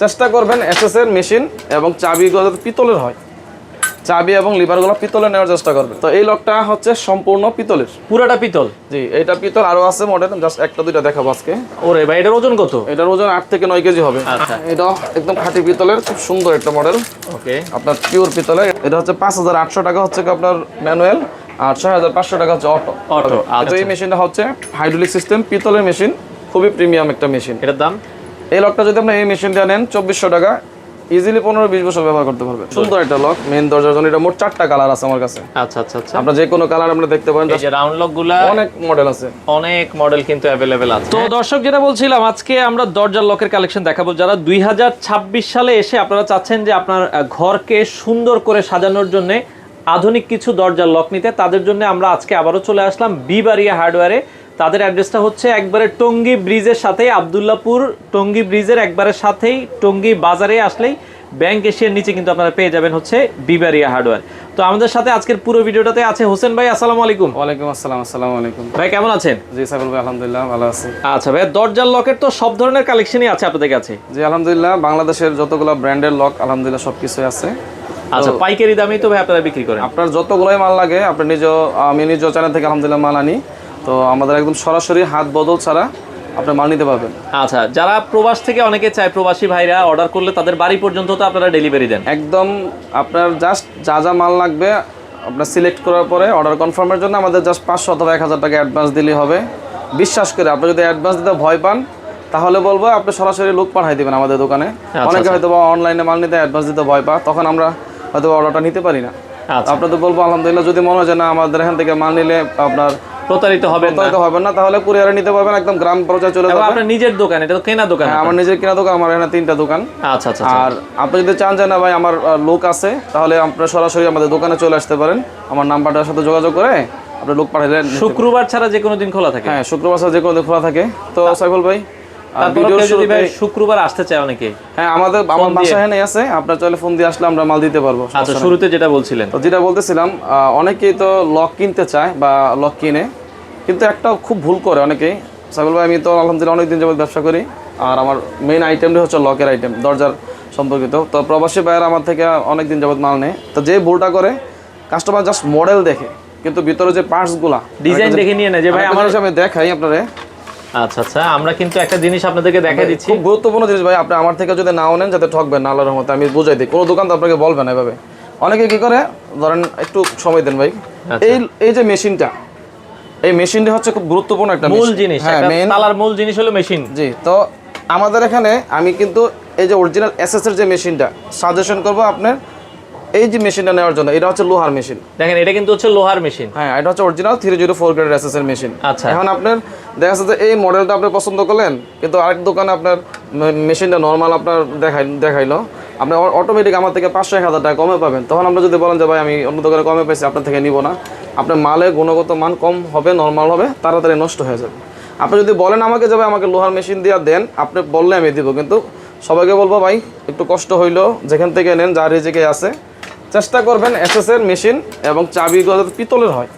চেষ্টা করবেন এসএস এর মেশিন এবং চাবিগুলো যাতে পিতলের হয়, চাবি এবং লিভারগুলো পিতলের নেওয়ার চেষ্টা করবেন। তো এই লকটা হচ্ছে সম্পূর্ণ পিতলের, পুরাটা পিতল। জি এটা পিতল, আরো আছে মডেল, জাস্ট একটা দুইটা দেখাবো আজকে। ওরে ভাই, এটার ওজন কত? এটার ওজন 8 থেকে 9 কেজি হবে। আচ্ছা, এটা একদম খাঁটি পিতলের, খুব সুন্দর একটা মডেল। ওকে, আপনার পিওর পিতলের। এটা হচ্ছে 5800 টাকা হচ্ছে আপনার ম্যানুয়াল, আর 6500 টাকা হচ্ছে অটো। আচ্ছা। এই মেশিনটা হচ্ছে হাইড্রোলিক সিস্টেম পিতলের মেশিন, খুবই প্রিমিয়াম একটা মেশিন। এটার দাম? এই লকটা যদি আপনি এই মেশিনটা নেন 2400 টাকা, ইজিলি 15-20 বছর ব্যবহার করতে পারবেন। সুন্দর একটা লক, মেইন দরজার জন্য। এটা মোট 4টা কালার আছে আমার কাছে। আচ্ছা। আপনারা যে কোনো কালার আপনারা দেখতে পারেন। এই যে রাউন্ড লকগুলা অনেক মডেল আছে, অনেক মডেল কিন্তু अवेलेबल আছে। তো দর্শক, যেটা বলছিলাম, আজকে আমরা দরজার লকের কালেকশন দেখাবো। যারা 2026 সালে এসে আপনারা চাচ্ছেন যে আপনার ঘরকে সুন্দর করে সাজানোর জন্য আধুনিক কিছু দরজার লক নিতে, তাদের জন্য আমরা আজকে আবারও চলে আসলাম বিবারিয়া হার্ডওয়্যারে। তাদের অ্যাড্রেসটা হচ্ছে একবারে টঙ্গী ব্রিজের সাথেই, আব্দুল্লাপুর টঙ্গী ব্রিজের একবারে সাথেই, টঙ্গী বাজারে আসলেই ব্যাংক এশিয়ার নিচে কিন্তু আপনারা পেয়ে যাবেন হচ্ছে বিবারিয়া হার্ডওয়্যার। তো আমাদের সাথে আজকের পুরো ভিডিওটাতে আছে হোসেন ভাই। আসসালামু আলাইকুম। ওয়ালাইকুম আসসালাম। আসসালামু আলাইকুম ভাই, কেমন আছেন? জি সাইফুল ভাই, আলহামদুলিল্লাহ ভালো আছি। আচ্ছা ভাই, দরজার লকের তো সব ধরনের কালেকশনই আছে আপনাদের কাছে? জি আলহামদুলিল্লাহ, বাংলাদেশের যতগুলো ব্র্যান্ডের লক আলহামদুলিল্লাহ সবকিছুই আছে। আচ্ছা, পাইকারি দামেই তো ভাই আপনারা বিক্রি করেন? আপনার যতগুলোই মাল লাগে, আপনি আমি নিজ চ্যানেল থেকে আলহামদুলিল্লাহ মাল আনি। তো আমাদের একদম সরাসরি হাত বদল ছাড়া আপনি মাল নিতে পারবেন। আচ্ছা, যারা প্রবাস থেকে অনেকে চায়, প্রবাসী ভাইরা অর্ডার করলে তাদের বাড়ি পর্যন্ত তো আপনারা ডেলিভারি দেন? একদম, আপনার জাস্ট যা যা মাল লাগবে আপনার সিলেক্ট করার পরে অর্ডার কনফার্মের জন্য আমাদের জাস্ট 500 অথবা 1000 টাকা অ্যাডভান্স দিলেই হবে। বিশ্বাস করে আপনি যদি অ্যাডভান্স দিতে ভয় পান, তাহলে বলবো আপনি সরাসরি লোক পাঠাই দিবেন আমাদের দোকানে। অনেকে হয়তো অনলাইনে মাল নিতে অ্যাডভান্স দিতে ভয় পা, তখন আমরা হয়তো অর্ডারটা নিতে পারি না। আপনাদের বলবো আলহামদুলিল্লাহ, যদি মনে হয় যে না আমাদের এখান থেকে মাল নিলে আপনার প্রতারিত হবেন না, তাহলে কুরিয়ারে নিতে পারবেন, একদম গ্রাম পর্যায়ে চলে যাবে। আপনার নিজের দোকান? এটা তো কেনা দোকান? আমার নিজের কেনা দোকান, আমার এখানে 3টা দোকান। আচ্ছা। আর আপনি যদি চান যে না ভাই আমার লোক আছে, তাহলে আপনারা সরাসরি আমাদের দোকানে চলে আসতে পারেন। আমার নাম্বারটার সাথে যোগাযোগ করে আপনি লোক পাঠালেন। শুক্রবার ছাড়া যে কোনো দিন খোলা থাকে? হ্যাঁ, শুক্রবার ছাড়া যে কোনো দিন খোলা থাকে। তো সাইফুল ভাই, যদি ভাই শুক্রবার আসতে চায় অনেকে? হ্যাঁ, আমার বাসা এখানে আছে, আপনার চাইলে ফোন দিয়ে আসলে আমরা মাল দিতে পারবো। আচ্ছা, শুরুতে যেটা বলছিলেন? তো যেটা বলতেছিলাম, অনেকেই তো লক কিনতে চায় বা লক কিনে, কিন্তু একটা খুব ভুল করে অনেকেই। সাইফুল ভাই, আমি তো আলহামদুলিল্লাহ অনেকদিন যাবত ব্যবসা করি, আর আমার মেইন আইটেমটা হচ্ছে লকের আইটেম, দরজার সম্পর্কিত। তো প্রবাসী ভাইয়েরা আমার থেকে অনেকদিন যাবত মাল নেয়। তো যে ভুলটা করে, কাস্টমার জাস্ট মডেল দেখে, কিন্তু ভিতরে যে পার্টসগুলা ডিজাইন দেখে নিয়ে নেয় যে ভাই আমার। আমি দেখাই আপনারে। আচ্ছা, আমরা কিন্তু একটা জিনিস আপনাদেরকে দেখাই দিচ্ছি, খুব গুরুত্বপূর্ণ জিনিস ভাই। আপনি আমার থেকে যদি নাও নেন, যাতে ঠকবেন না, আল্লাহর রহমতে আমি বুঝাই দিই। কোনো দোকান তো আপনাকে বলবে না এভাবে। অনেকে কি করে, ধরেন একটু সময় দেন ভাই। এই যে মেশিনটা, এই মেশিনটা হচ্ছে খুব গুরুত্বপূর্ণ একটা মূল জিনিস। হ্যাঁ, তালার মূল জিনিস হলো মেশিন। জি, তো আমাদের এখানে আমি কিন্তু এই যে অরিজিনাল এসএস এর যে মেশিনটা সাজেশন করবো আপনার, এই যে মেশিনটা নেওয়ার জন্য। এটা হচ্ছে লোহার মেশিন, দেখেন এটা কিন্তু হচ্ছে লোহার মেশিন। হ্যাঁ, এটা হচ্ছে অরিজিনাল 304 গ্রেড এসএস এর মেশিন। আচ্ছা, এখন আপনার দেখা যাচ্ছে এই মডেলটা আপনি পছন্দ করলেন, কিন্তু আরেক দোকানে আপনার মেশিনটা নর্মাল আপনার দেখাইলো, আপনি অটোমেটিক আমার থেকে 500-1000 টাকা কমে পাবেন। তখন আমরা যদি বলেন যে ভাই আমি অন্য দোকানে কমে পাইছি, আপনার থেকে নিব না, আপনার মালের গুণগত মান কম হবে, নর্মাল হবে, তাড়াতাড়ি নষ্ট হয়ে যাবে। আপনি যদি বলেন আমাকে যে ভাই আমাকে লোহার মেশিন দিয়ে দেন, আপনি বললে আমি দিব, কিন্তু সবাইকে বলবো ভাই একটু কষ্ট হইলো, যেখান থেকে নেন, যার রিজিকে আছে, চেষ্টা করবেন এসএস এর মেশিন এবং চাবিগুলো যাতে পিতলের হয়,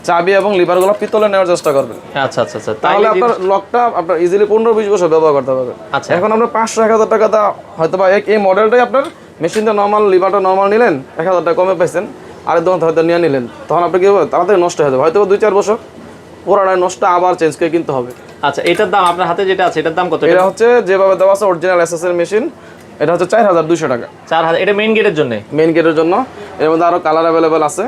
চাবি এবং লিভারগুলো পিতলের নেওয়ার চেষ্টা করবেন। আচ্ছা, তাহলে আপনার লকটা আপনার ইজিলি 15-20 বছর ব্যবহার করতে পারবেন। আচ্ছা, এখন আমরা 500-1000 টাকা হয়তো বা এই মডেলটাই আপনার মেশিনটা নর্মাল, লিভারটা নর্মাল নিলেন, 1000 টাকা কমে পাইছেন, আরেক দোকান হয়তো নিয়ে নিলেন, তখন আপনি কি হবে, তাড়াতাড়ি নষ্ট হয়ে যাবে, হয়তো 2-4 বছর পুরাটাই নষ্ট, আবার চেঞ্জ করে কিনতে হবে। আচ্ছা, এটার দাম আপনার হাতে যেটা আছে এটার দাম কত? এটা হচ্ছে যেভাবে দেওয়া আছে অরিজিনাল এসএস এর মেশিন, এটা হচ্ছে 4200 টাকা। 4000? এটা মেইন গেটের জন্য? মেইন গেটের জন্য। এর মধ্যে আরো কালার অ্যাভেলেবেল আছে।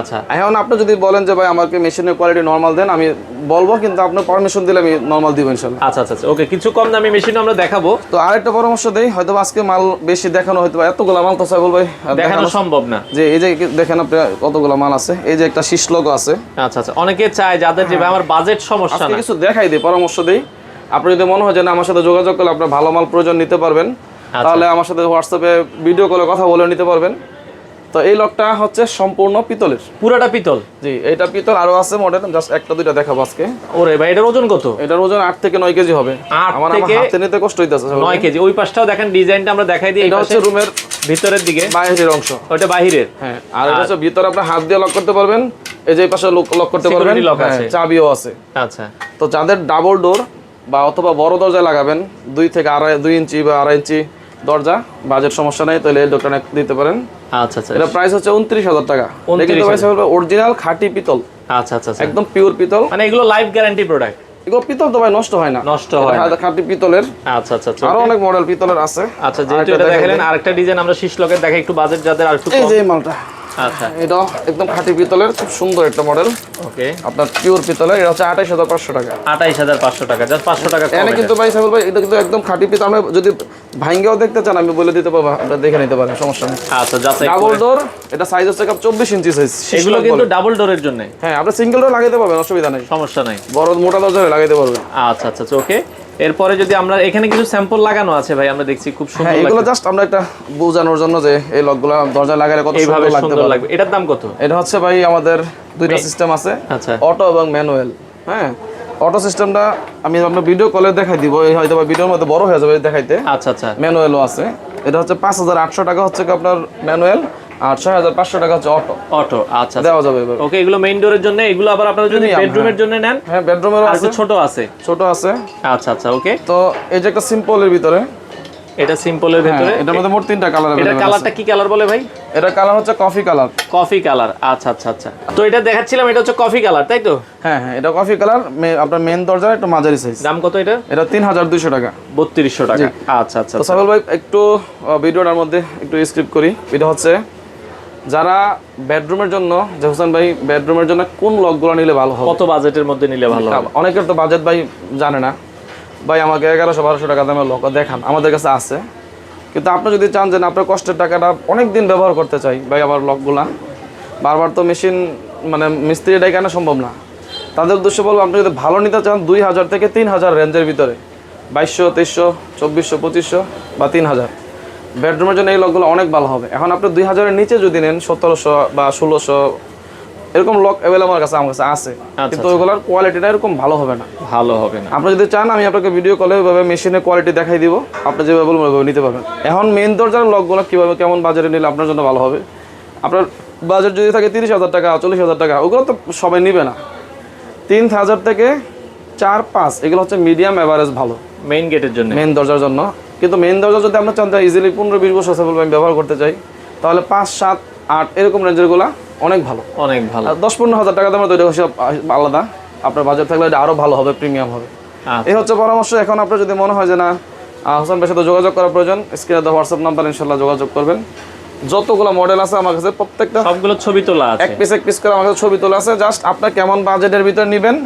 আচ্ছা, এখন আপনি যদি বলেন যে ভাই আমাকে মেশিনের কোয়ালিটি নরমাল দেন, আমি বলবো, কিন্তু আপনি পারমিশন দিলে আমি নরমাল দিব ইনশাআল্লাহ। আচ্ছা, ওকে, কিছু কম দামি মেশিন আমরা দেখাবো। তো আরেকটা পরামর্শ দেই, হয়তো আজকে মাল বেশি দেখানো, হয়তো এতগুলো মাল তো সাইফুল ভাই দেখানো সম্ভব না। যে এই যে দেখেন আপনি কতগুলো মাল আছে, এই যে একটা শীষ লোগো আছে। আচ্ছা, অনেকে চায় যাদের যে ভাই আমার বাজেট সমস্যা না, কিছু দেখাই দিই, পরামর্শ দেই। আপনি যদি মনে হয় যে না আমার সাথে যোগাযোগ করলে আপনার ভালো মাল প্রয়োজন নিতে পারবেন, তাহলে আমার সাথে হোয়াটসঅ্যাপে ভিডিও কলে কথা বলে নিতে পারবেন। তো এই লকটা হচ্ছে সম্পূর্ণ পিতলের, পুরাটা পিতল? জি এটা পিতল, আরো আছে মডেল, জাস্ট একটা দুইটা দেখাবো আজকে। ওরে ভাই, এটার ওজন কত? এটার ওজন 8 থেকে 9 কেজি হবে। আমার হাতে নিতে কষ্ট হইতাছে। 9 কেজি? ওই পাশটাও দেখেন, ডিজাইনটা আমরা দেখাই দিই। এটা হচ্ছে রুমের ভিতরের দিকে, বাইরের অংশ, ওটা বাহিরের। হ্যাঁ, আর এটা হচ্ছে ভিতরে আপনি হাত দিয়ে লক করতে পারবেন, এই যে পাশে লক করতে পারবেন, লক আছে, চাবিও আছে। আচ্ছা, তো যাদের ডাবল ডোর বা অথবা বড় দরজায় লাগাবেন 2 ইঞ্চি বা 2.5 ইঞ্চি দরজা, বাজেট সমস্যা নেই, তাহলে এই লোকটা দিতে পারেন। আচ্ছা আচ্ছা, এটা প্রাইস হচ্ছে 29,000 টাকা। অরিজিনাল খাঁটি পিতল, আচ্ছা আচ্ছা, একদম পিওর পিতল। মানে এগুলো লাইফ গ্যারান্টি প্রোডাক্ট। এগুলো পিতল তো ভাই নষ্ট হয় না, নষ্ট হয় না, খাঁটি পিতলের। আচ্ছা আচ্ছা আচ্ছা, আরো অনেক মডেল পিতলের আছে। আচ্ছা, যেহেতু এটা দেখালেন, আরেকটা ডিজাইন আমরা শীষ লকের দেখাই, একটু বাজেট যাদের আর একটু এই কম। যে মালটা, আচ্ছা, এটা একদম খাঁটি পিতলের, খুব সুন্দর একটা মডেল। ওকে, আপনার পিওর পিতলের, এটা হচ্ছে 28,500 টাকা। 28,500 টাকা, জাস্ট 500 টাকা কম। এখানে কিন্তু ভাই সাইফুল ভাই, এটা কিন্তু একদম খাঁটি পিতল। আপনি যদি ভাঙ্গেও দেখতে চান আমি বলে দিতে পারবো, আপনারা দেখে নিতে পারেন, সমস্যা নেই। আচ্ছা, যাচাই ডাবল করে। ডোর, এটা সাইজ হচ্ছে 24 ইঞ্চি সাইজ। এগুলো কিন্তু ডাবল ডোরের জন্য। হ্যাঁ, আপনি সিঙ্গেল ডোর লাগাইতে পারবেন, অসুবিধা নেই, সমস্যা নাই, বড় মোটা দরজা লাগাইতে পারবেন। আচ্ছা আচ্ছা, ওকে। এরপরে যদি আমরা এখানে কিছু স্যাম্পল লাগানো আছে ভাই, আমরা দেখছি খুব হ্যাঁ, সুন্দর এগুলো লাগছে। জাস্ট আমরা একটা বোঝানোর জন্য যে এই লকগুলো দরজা লাগালে কত এইভাবে সুন্দর সুন্দর লাগতে লাগবে। পারে। এটার দাম কত? এটা হচ্ছে ভাই আমাদের দুইটা সিস্টেম আছে, আচ্ছা, অটো এবং ম্যানুয়াল। হ্যাঁ, অটো সিস্টেমটা আমি আপনার ভিডিও কলে দেখাই দিব, এই হয়তো ভিডিওর মধ্যে বড় হয়ে যাবে দেখাইতে। আচ্ছা আচ্ছা, ম্যানুয়ালও আছে। এটা হচ্ছে 5,800 টাকা হচ্ছে কি আপনার ম্যানুয়াল, আর 6,500 টাকা হচ্ছে অটো। অটো, আচ্ছা দেওয়া যাবে এবার। ওকে, এগুলো মেইন ডোরের জন্য। এগুলো আবার আপনারা যদি Premium, বেডরুমের জন্য নেন, হ্যাঁ বেডরুমেরও আর আছে, একটু ছোট আছে। ছোট আছে। আচ্ছা আচ্ছা, ওকে। তো এই যে একটা সিম্পলের ভিতরে, এটা সিম্পলের ভিতরে, এটার মধ্যে মোট 3টা কালার এটা अवेलेबल আছে। কালারটা কি কালার বলে ভাই? এটা কালার হচ্ছে কফি কালার। কফি কালার, আচ্ছা আচ্ছা আচ্ছা। তো এটা দেখাচ্ছিলাম, এটা হচ্ছে কফি কালার, তাই তো? হ্যাঁ হ্যাঁ, এটা কফি কালার, আপনার মেইন দরজা একটু মাঝারি সাইজ। দাম কত এটা? এটা 3,200 টাকা। 3200 টাকা, আচ্ছা আচ্ছা। তো সাইফুল ভাই একটু ভিডিওটার মধ্যে একটু স্ক্রিপ্ট করি। এটা হচ্ছে যারা বেডরুমের জন্য, যে হোসেন ভাই বেডরুমের জন্য কোন লকগুলো নিলে ভালো হবে, কত বাজেটের মধ্যে নিলে ভালো হবে? অনেকের তো বাজেট ভাই জানে না, ভাই আমাকে 1100-1200 টাকা দামের লক দেখান, আমাদের কাছে আছে। কিন্তু আপনি যদি চান যে না, আপনার কষ্টের টাকাটা অনেক দিন ব্যবহার করতে চাই ভাই, আবার লকগুলা বারবার তো মেশিন মানে মিস্ত্রি ডেকে আনা সম্ভব না, তাদের উদ্দেশ্যে বলবো, আপনি যদি ভালো নিতে চান 2,000 থেকে 3,000 রেঞ্জের ভিতরে, 2200, 2300, 2400, 2500 বা 3,000, বেডরুমের জন্য এই লকগুলো অনেক ভালো হবে। এখন আপনি 2,000-এর নিচে যদি নেন, 1700 বা 1600 এরকম লক অ্যাভেলেবল আমার কাছে আছে, কিন্তু ওগুলোর কোয়ালিটিটা এরকম ভালো হবে না। ভালো হবে না। আপনি যদি চান আমি আপনাকে ভিডিও কলে ওইভাবে মেশিনের কোয়ালিটি দেখাই দিব, আপনি যেভাবে বলবেন ওইভাবে নিতে পারবেন। এখন মেইন দরজার লকগুলো কীভাবে কেমন বাজারে নিলে আপনার জন্য ভালো হবে, আপনার বাজেট যদি থাকে 30,000 টাকা, 40,000 টাকা, ওগুলো তো সবাই নিবে না। 3,000 থেকে 4-5 এগুলো হচ্ছে মিডিয়াম এভারেজ ভালো মেইন গেটের জন্য, মেইন দরজার জন্য। কিন্তু মেইন দরজা যদি আমরা চান ইজিলি 15-20 বছর আমি ব্যবহার করতে চাই, তাহলে 5, 7, 8 এরকম রেঞ্জেরগুলো অনেক ভালো, অনেক ভালো। 10-15,000 টাকা দামের তো এটা আলাদা, আপনার বাজেট থাকলে এটা আরও ভালো হবে, প্রিমিয়াম হবে। এই হচ্ছে পরামর্শ। এখন আপনার যদি মনে হয় যে না হোসেন ভাইয়ের সাথে যোগাযোগ করার প্রয়োজন, স্ক্রিনে দেওয়া হোয়াটসঅ্যাপ নাম্বার, ইনশাল্লাহ যোগাযোগ করবেন। যতগুলো মডেল আছে আমার কাছে প্রত্যেকটা সবগুলো ছবি তোলা আছে, এক পিস করে আমার কাছে ছবি তোলা আছে। জাস্ট আপনার কেমন বাজেটের ভিতরে নেবেন,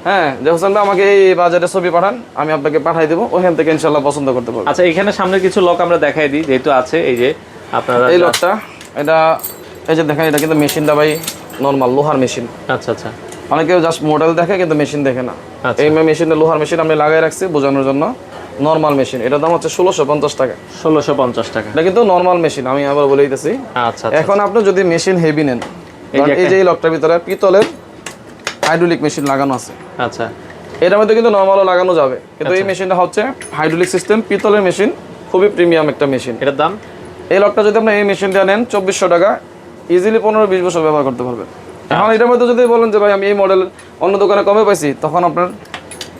হ্যাঁ, যে হোসেন ভাই আমাকে এই বাজেটের ছবি পাঠান, আমি আপনাকে পাঠাই দেবো, ওখান থেকে ইনশাল্লাহ পছন্দ করতে পারবেন। আচ্ছা, এখানে সামনের কিছু লক আমরা দেখাই দিই, যেহেতু আছে এই যে আপনারা এই লকটা, এটা এই যে দেখেন, এটা কিন্তু মেশিনটা ভাই নরমাল লোহার মেশিন। আচ্ছা আচ্ছা, অনেকে জাস্ট মডেল দেখে কিন্তু মেশিন দেখে না। আচ্ছা। এই মেশিনটা লোহার মেশিন আমি লাগাই রাখছি বোঝানোর জন্য। নরমাল মেশিন, এটার দাম হচ্ছে 1650 টাকা। 1650 টাকা, এটা কিন্তু নরমাল মেশিন, আমি আবার বলে দিতেছি। আচ্ছা। এখন আপনি যদি মেশিন হেভি নেন, এই যে এই লকটার ভিতরে পিতলের হাইড্রোলিক মেশিন লাগানো আছে। আচ্ছা, এটার মধ্যে কিন্তু নরমালও লাগানো যাবে, কিন্তু এই মেশিনটা হচ্ছে হাইড্রোলিক সিস্টেম, পিতলের মেশিন, খুবই প্রিমিয়াম একটা মেশিন। এটার দাম, এই লকটা যদি আপনি এই মেশিনটা নেন 2400 টাকা, ইজিলি 15-20 বছর ব্যবহার করতে পারবেন। এখন এটার মধ্যে যদি বলেন যে ভাই আমি এই মডেল অন্য দোকানে কমে পাইছি, তখন আপনার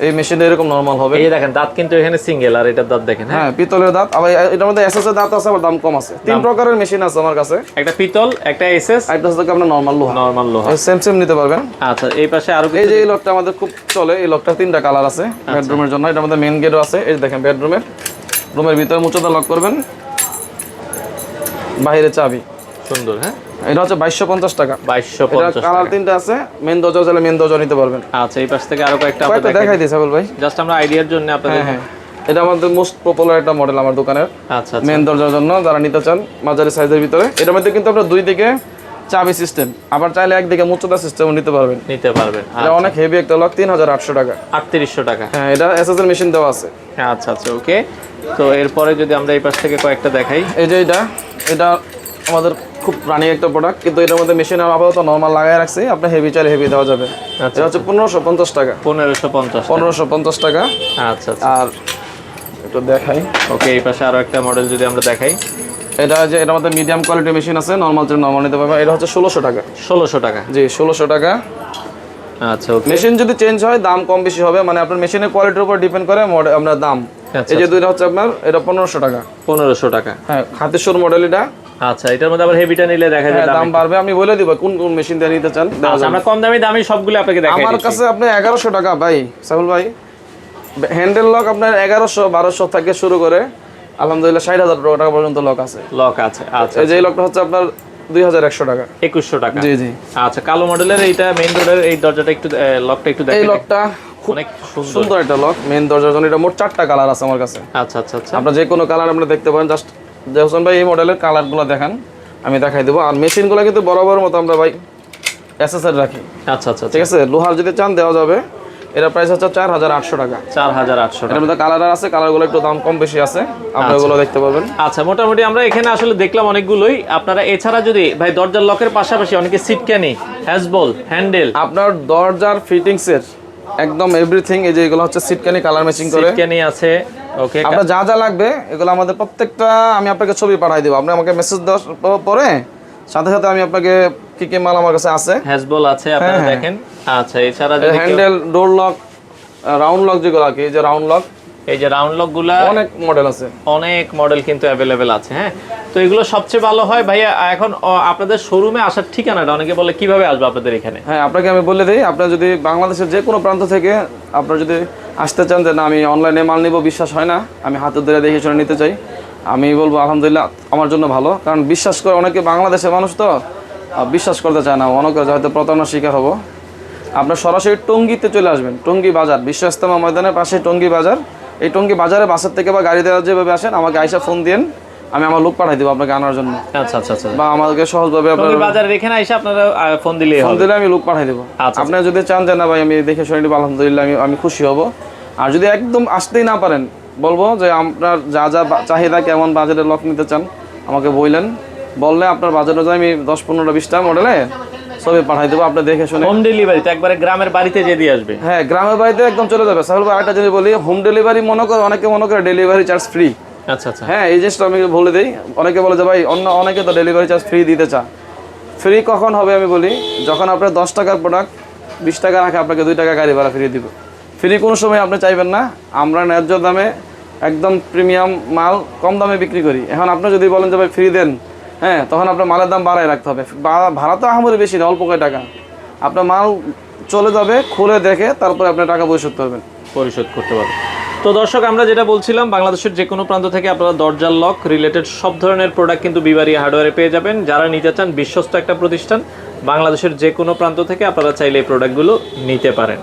এই মেশিনটা এরকম নরমাল হবে। এই দেখেন দাঁত কিন্তু এখানে সিঙ্গেল, আর এটার দাঁত দেখেন, হ্যাঁ পিতলের দাঁত, আবার এটার মধ্যে এসএস এর দাঁত আছে, আবার দাম কম আছে। 3 প্রকারের মেশিন আছে আমার কাছে, একটা পিতল, একটা এসএস, একটা হচ্ছে আপনার নরমাল লোহা। নরমাল লোহা, সেম নিতে পারবেন। আচ্ছা, এই পাশে আরো এই যে এই লকটা আমাদের খুব চলে, এই লকটা 3টা কালার আছে বেডরুমের জন্য। এটার মধ্যে মেইন গেটও আছে, এই দেখেন বেডরুমের, রুমের ভিতরে মুচোদা লক করবেন, বাইরে চাবি, সুন্দর। হ্যাঁ, এটা হচ্ছে 2250 টাকা। 2250 এটা কালার 3টা আছে, মেইন দরজা চাইলে মেইন দরজা নিতে পারবেন। আচ্ছা, এই পাশ থেকে আরো কয়েকটা আমরা কয়টা দেখাই দিই সাইফুল ভাই, জাস্ট আমরা আইডিয়ার জন্য আপনাদের। হ্যাঁ, এটা আমাদের মোস্ট পপুলার একটা মডেল আমার দোকানের, আচ্ছা, মেইন দরজার জন্য যারা নিতে চান মাঝারি সাইজের ভিতরে। এটার মধ্যে কিন্তু আপনার 2 দিকে চাবি সিস্টেম, আবার চাইলে একদিকে মুচোদা সিস্টেমও নিতে পারবেন। এটা অনেক হেভি একটা লক, 3800 টাকা। 3800 টাকা, হ্যাঁ, এটা এসএস এর মেশিন দেওয়া আছে। আচ্ছা আচ্ছা, ওকে। তো এরপরে যদি আমরা এই পাশ থেকে কয়েকটা দেখাই, এই যে এটা আমাদের খুব রানিং একটা প্রোডাক্ট, কিন্তু এটার মধ্যে মেশিন আপাতত নরমাল লাগাই রাখছি, আপনি হেভি চাইলে হেভি দেওয়া যাবে। এটা হচ্ছে 1550 টাকা। 1550 টাকা। আচ্ছা, আর একটু দেখাই, ওকে। এই পাশে আরো একটা মডেল যদি আমরা দেখাই, এটার মধ্যে মিডিয়াম কোয়ালিটির মেশিন আছে, নরমাল চেয়ে নরমাল নিতে পারবেন। এটা হচ্ছে 1600 টাকা। 1600 টাকা, জি 1600 টাকা। আচ্ছা ওকে। মেশিন যদি চেঞ্জ হয় দাম কম বেশি হবে, মানে আপনার মেশিনের কোয়ালিটির উপর ডিপেন্ড করে আপনার দাম। আচ্ছা, এই যে দুইটা হচ্ছে আপনার, এটা 1500 টাকা। 1500 টাকা। হ্যাঁ, হাতের সুর মডেল এটা। আচ্ছা, এটার মধ্যে আবার হেভিটা নিলে দেখা যায় দাম বাড়বে। আমি বলে দিব কোন কোন মেশিন দিয়ে নিতে চান। আচ্ছা, আমরা কম দামি সবগুলো আপনাকে দেখাই আমার দিচ্ছি। কাছে আপনি 1100 টাকা ভাই সাহুল ভাই, হ্যান্ডেল লক আপনার 1100 1200 থেকে শুরু করে আলহামদুলিল্লাহ 60,000 টাকা পর্যন্ত লক আছে। লক আছে। আচ্ছা, এই যে এই লকটা হচ্ছে আপনার 2100 টাকা। 2100 টাকা। জি জি। আচ্ছা, কালো মডেলের এইটা মেইন ডোরের এই দরজাটা একটু লকটা একটু দেখেন। এই লকটা অনেক সুন্দর একটা লক, মেইন দরজার জন্য। এটা মোট 4টা কালার আছে আমার কাছে। আচ্ছা আচ্ছা আচ্ছা। আপনারা যে কোনো কালার আপনারা দেখতে পারেন। জাস্ট হোসেন ভাই এই মডেলের কালারগুলো দেখান, আমি দেখাই দেবো। আর মেশিনগুলো কিন্তু বরাবর মতো আমরা ভাই এসএসআর রাখি। আচ্ছা আচ্ছা, ঠিক আছে, লোহার যদি চান দেওয়া যাবে। এটা প্রাইস হচ্ছে 4800 টাকা। 4800 টাকা। এর মধ্যে কালার আছে, কালারগুলো একটু দাম কম বেশি আছে, আপনারা ওগুলো দেখতে পাবেন। আচ্ছা, মোটামুটি আমরা এখানে আসলে দেখলাম অনেকগুলোই। আপনারা এছাড়া যদি ভাই দরজার লকের পাশাপাশি অনেকে সিটকানি, হ্যাজবল, হ্যান্ডেল, আপনার দরজার ফিটিংসের একদম এভরিথিং, এই যে এগুলো হচ্ছে সিটকানি কালার ম্যাচিং করে। সিটকানি আছে। ওকে, আপনার যা যা লাগবে এগুলো আমাদের প্রত্যেকটা আমি আপনাকে ছবি পাঠিয়ে দেবো। আপনি আমাকে মেসেজ দেওয়ার পরে সাথে সাথে আমি আপনাকে কি কি মাল আমার কাছে আছে। হ্যাজবল আছে, আপনারা দেখেন। আচ্ছা, এছাড়া যদি handle, door lock, round lock যেগুলো আর কি, এই যে রাউন্ড লক, এই যে রাউন্ড লক গুলা অনেক মডেল আছে, অনেক মডেল কিন্তু অ্যাভেলেবেল আছে। হ্যাঁ, তো এগুলো সবচেয়ে ভালো হয় ভাইয়া। এখন আপনাদের শোরুমে আসার ঠিকানাটা অনেকে বলে কিভাবে আসবে আপনাদের এখানে? হ্যাঁ, আপনাকে আমি বলে দিই। আপনার যদি বাংলাদেশের যে কোনো প্রান্ত থেকে আপনার যদি আসতে চান যে না আমি অনলাইনে মাল নিব, বিশ্বাস হয় না, আমি হাতে ধরে দেখে শুনে নিতে চাই, আমি বলবো আলহামদুলিল্লাহ আমার জন্য ভালো। কারণ বিশ্বাস করে অনেকে, বাংলাদেশের মানুষ তো বিশ্বাস করতে চায় না, অনেকে হয়তো প্রতারণার শিকার হবো। আপনার সরাসরি টঙ্গীতে চলে আসবেন, টঙ্গী বাজার, বিশ্ব ইস্তেমা ময়দানের পাশে টঙ্গী বাজার। এই টঙ্গী বাজারে বাসের থেকে বা গাড়ি দেওয়া যেভাবে আসেন, আমাকে আইসা ফোন দিন, আমি আমার লোক পাঠাই দেবো আপনাকে আনার জন্য। আচ্ছা আচ্ছা আচ্ছা। বা আমাকে সহজভাবে আপনার বাজারে এখানে এসে আপনারা ফোন দিলেই ফোন হবে। দিলে আমি লোক পাঠাই দেবো। আচ্ছা। আপনারা যদি চান যে না ভাই আমি দেখে শুনে নিব, আলহামদুলিল্লাহ আমি খুশি হব। আর যদি একদম আসতেই না পারেন, বলবো যে আপনার যা যা চাহিদা, কেমন বাজেটের লক নিতে চান আমাকে বললেন, বললে আপনার বাজেট অনুযায়ী আমি 10 15টা 20টা মডেলে ছবি পাঠাই দেবো, আপনি দেখে শুনে। হোম ডেলিভারি তো একবারে গ্রামের বাড়িতে যে দিয়ে আসবে? হ্যাঁ, গ্রামের বাড়িতে একদম চলে যাবে। সাহুল ভাই আরেকটা জিনিস বলি, হোম ডেলিভারি অনেকে মনে করে ডেলিভারি চার্জ ফ্রি। আচ্ছা আচ্ছা। হ্যাঁ, এই জিনিসটা আমি বলে দিই। অনেকে বলে যে ভাই অনেকে তো ডেলিভারি চার্জ ফ্রি দিতে চায়। ফ্রি কখন হবে আমি বলি, যখন আপনার 10 টাকার প্রোডাক্ট 20 টাকা রাখে আপনাকে 2 টাকা গাড়ি ভাড়া ফ্রি দিব। ফ্রি কোনো সময় আপনি চাইবেন না। আমরা ন্যায্য দামে একদম প্রিমিয়াম মাল কম দামে বিক্রি করি। এখন আপনি যদি বলেন যে ভাই ফ্রি দেন, হ্যাঁ, তখন আপনার মালের দাম বাড়ায় রাখতে হবে। ভাড়া তো আহামরি বেশি না, অল্প কয় টাকা। আপনার মাল চলে যাবে, খুলে দেখে তারপরে আপনি টাকা পরিশোধ করবেন। তো দর্শক, আমরা যেটা বলছিলাম, বাংলাদেশের যে কোনো প্রান্ত থেকে আপনারা দরজার লক রিলেটেড সব ধরনের প্রোডাক্ট কিন্তু বিবাড়ি হার্ডওয়্যারে পেয়ে যাবেন। যারা নিতে চান, বিশ্বস্ত একটা প্রতিষ্ঠান, বাংলাদেশের যে কোনো প্রান্ত থেকে আপনারা চাইলে এই প্রোডাক্টগুলো নিতে পারেন।